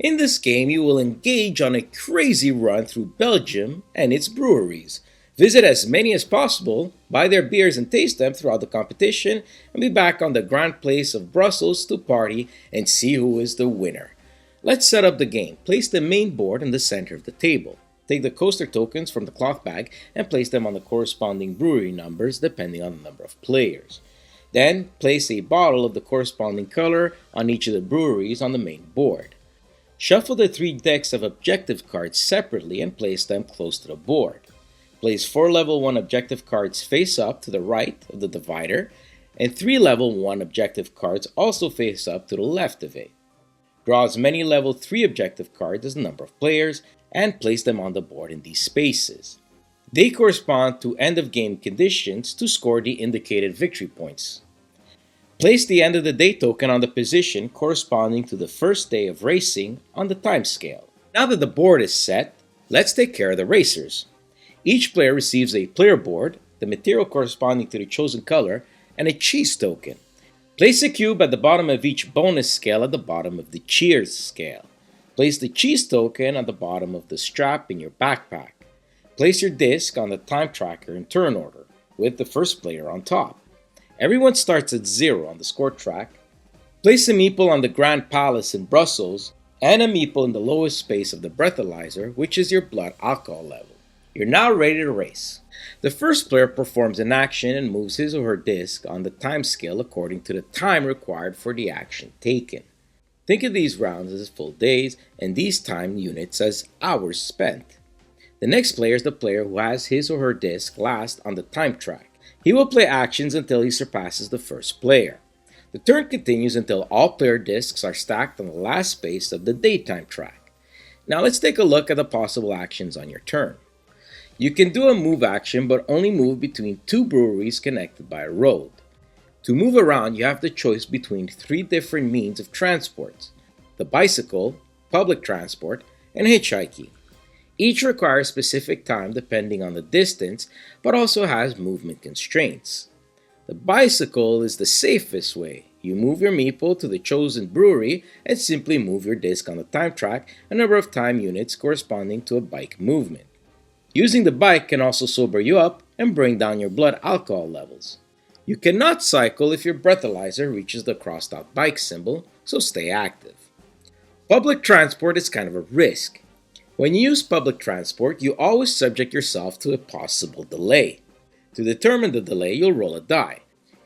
In this game, you will engage on a crazy run through Belgium and its breweries. Visit as many as possible, buy their beers and taste them throughout the competition, and be back on the Grand Place of Brussels to party and see who is the winner. Let's set up the game. Place the main board in the center of the table. Take the coaster tokens from the cloth bag and place them on the corresponding brewery numbers depending on the number of players. Then, place a bottle of the corresponding color on each of the breweries on the main board. Shuffle the 3 decks of objective cards separately and place them close to the board. Place 4 level 1 objective cards face up to the right of the divider, and 3 level 1 objective cards also face up to the left of it. Draw as many level 3 objective cards as the number of players, and place them on the board in these spaces. They correspond to end of game conditions to score the indicated victory points. Place the end of the day token on the position corresponding to the first day of racing on the time scale. Now that the board is set, let's take care of the racers. Each player receives a player board, the material corresponding to the chosen color, and a cheese token. Place a cube at the bottom of each bonus scale at the bottom of the cheers scale. Place the cheese token at the bottom of the strap in your backpack. Place your disc on the time tracker in turn order, with the first player on top. Everyone starts at 0 on the score track. Place a meeple on the Grand Palace in Brussels, and a meeple in the lowest space of the breathalyzer, which is your blood alcohol level. You're now ready to race. The first player performs an action and moves his or her disc on the time scale according to the time required for the action taken. Think of these rounds as full days and these time units as hours spent. The next player is the player who has his or her disc last on the time track. He will play actions until he surpasses the first player. The turn continues until all player discs are stacked on the last space of the daytime track. Now let's take a look at the possible actions on your turn. You can do a move action but only move between 2 breweries connected by a road. To move around, you have the choice between 3 different means of transport: the bicycle, public transport, and hitchhiking. Each requires specific time depending on the distance, but also has movement constraints. The bicycle is the safest way. You move your meeple to the chosen brewery and simply move your disc on the time track a number of time units corresponding to a bike movement. Using the bike can also sober you up and bring down your blood alcohol levels. You cannot cycle if your breathalyzer reaches the crossed out bike symbol, so stay active. Public transport is kind of a risk. When you use public transport, you always subject yourself to a possible delay. To determine the delay, you'll roll a die.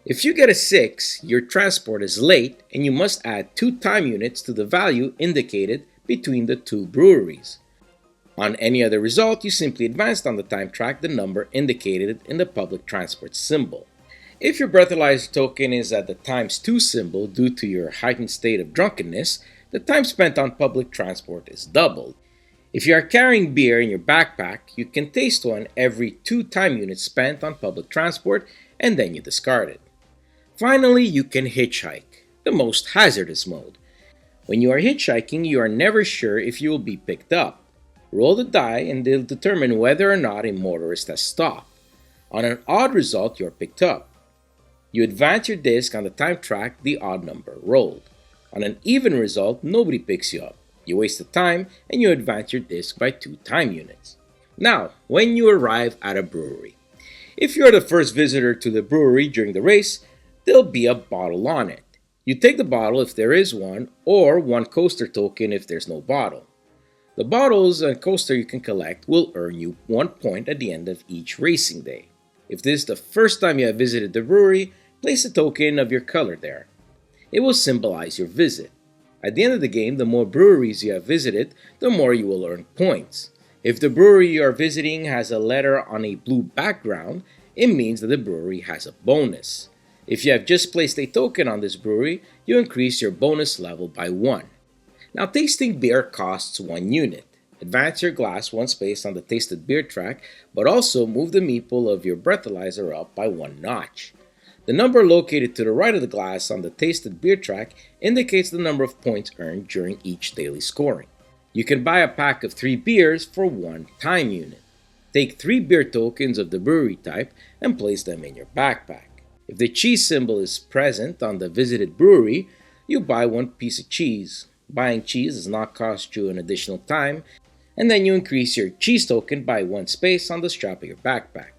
If you get a 6, your transport is late and you must add 2 time units to the value indicated between the 2 breweries. On any other result, you simply advanced on the time track the number indicated in the public transport symbol. If your breathalyzer token is at the ×2 symbol due to your heightened state of drunkenness, the time spent on public transport is doubled. If you are carrying beer in your backpack, you can taste one every 2 time units spent on public transport and then you discard it. Finally, you can hitchhike, the most hazardous mode. When you are hitchhiking, you are never sure if you will be picked up. Roll the die and they'll determine whether or not a motorist has stopped. On an odd result, you are picked up. You advance your disc on the time track the odd number rolled. On an even result, nobody picks you up. You waste the time and you advance your disc by 2 time units. Now, when you arrive at a brewery. If you're the first visitor to the brewery during the race, there'll be a bottle on it. You take the bottle if there is one, or 1 coaster token if there's no bottle. The bottles and coaster you can collect will earn you 1 point at the end of each racing day. If this is the first time you have visited the brewery, place a token of your color there. It will symbolize your visit. At the end of the game, the more breweries you have visited, the more you will earn points. If the brewery you are visiting has a letter on a blue background, it means that the brewery has a bonus. If you have just placed a token on this brewery, you increase your bonus level by 1. Now, tasting beer costs 1 unit. Advance your glass 1 space on the tasted beer track, but also move the meeple of your breathalyzer up by 1 notch. The number located to the right of the glass on the tasted beer track indicates the number of points earned during each daily scoring. You can buy a pack of 3 beers for 1 time unit. Take 3 beer tokens of the brewery type and place them in your backpack. If the cheese symbol is present on the visited brewery, you buy 1 piece of cheese. Buying cheese does not cost you an additional time, and then you increase your cheese token by 1 space on the strap of your backpack.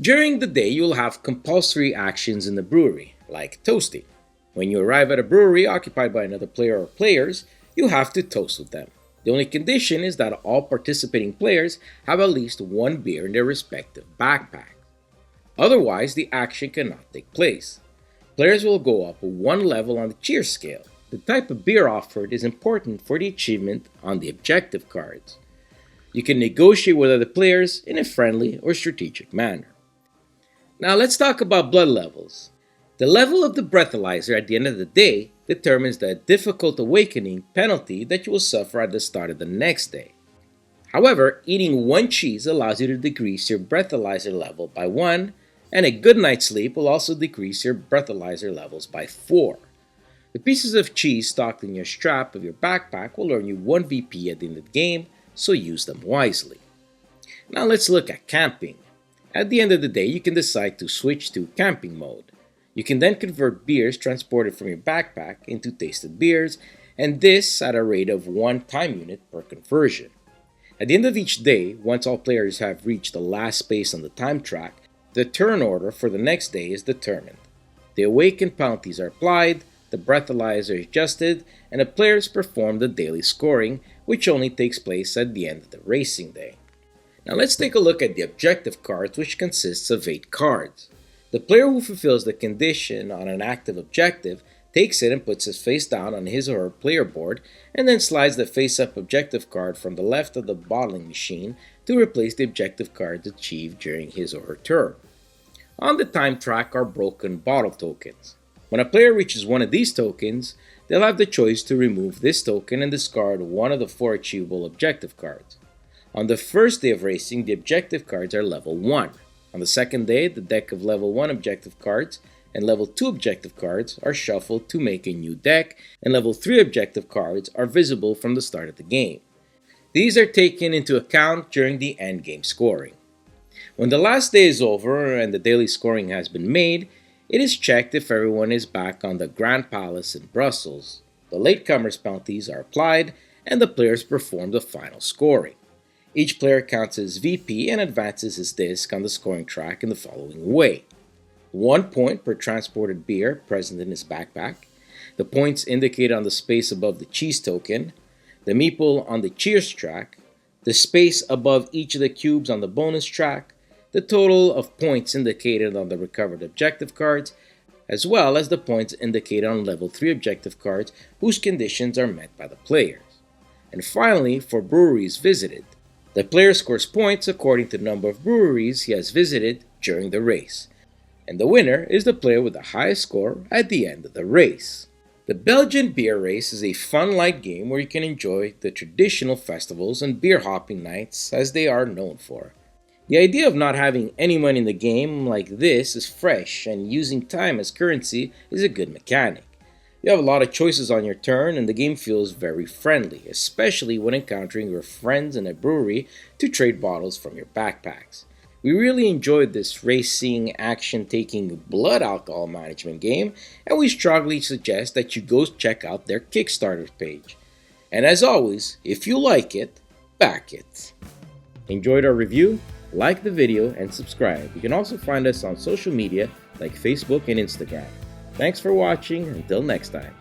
During the day, you'll have compulsory actions in the brewery, like toasting. When you arrive at a brewery occupied by another player or players, you have to toast with them. The only condition is that all participating players have at least one beer in their respective backpack. Otherwise, the action cannot take place. Players will go up 1 level on the cheer scale. The type of beer offered is important for the achievement on the objective cards. You can negotiate with other players in a friendly or strategic manner. Now let's talk about blood levels. The level of the breathalyzer at the end of the day determines the difficult awakening penalty that you will suffer at the start of the next day. However, eating 1 cheese allows you to decrease your breathalyzer level by 1, and a good night's sleep will also decrease your breathalyzer levels by 4. The pieces of cheese stocked in your strap of your backpack will earn you 1 VP at the end of the game, so use them wisely. Now let's look at camping. At the end of the day, you can decide to switch to camping mode. You can then convert beers transported from your backpack into tasted beers, and this at a rate of 1 time unit per conversion. At the end of each day, once all players have reached the last space on the time track, the turn order for the next day is determined. The awakened penalties are applied, the breathalyzer is adjusted, and the players perform the daily scoring, which only takes place at the end of the racing day. Now let's take a look at the objective cards, which consists of 8 cards. The player who fulfills the condition on an active objective takes it and puts it face down on his or her player board, and then slides the face-up objective card from the left of the bottling machine to replace the objective cards achieved during his or her turn. On the time track are broken bottle tokens. When a player reaches one of these tokens, they'll have the choice to remove this token and discard one of the 4 achievable objective cards. On the first day of racing, the objective cards are level 1. On the second day, the deck of level 1 objective cards and level 2 objective cards are shuffled to make a new deck, and level 3 objective cards are visible from the start of the game. These are taken into account during the endgame scoring. When the last day is over and the daily scoring has been made, it is checked if everyone is back on the Grand Palace in Brussels. The latecomers' penalties are applied, and the players perform the final scoring. Each player counts his VP and advances his disc on the scoring track in the following way: 1 point per transported beer present in his backpack, the points indicated on the space above the cheese token, the meeple on the cheers track, the space above each of the cubes on the bonus track, the total of points indicated on the recovered objective cards, as well as the points indicated on level 3 objective cards whose conditions are met by the players. And finally, for breweries visited, the player scores points according to the number of breweries he has visited during the race, and the winner is the player with the highest score at the end of the race. The Belgian beer race is a fun light game where you can enjoy the traditional festivals and beer hopping nights as they are known for. The idea of not having any money in the game like this is fresh, and using time as currency is a good mechanic. You have a lot of choices on your turn, and the game feels very friendly, especially when encountering your friends in a brewery to trade bottles from your backpacks. We really enjoyed this racing, action-taking blood alcohol management game, and we strongly suggest that you go check out their Kickstarter page. And as always, if you like it, back it. Enjoyed our review? Like the video and subscribe. You can also find us on social media like Facebook and Instagram. Thanks for watching. Until next time.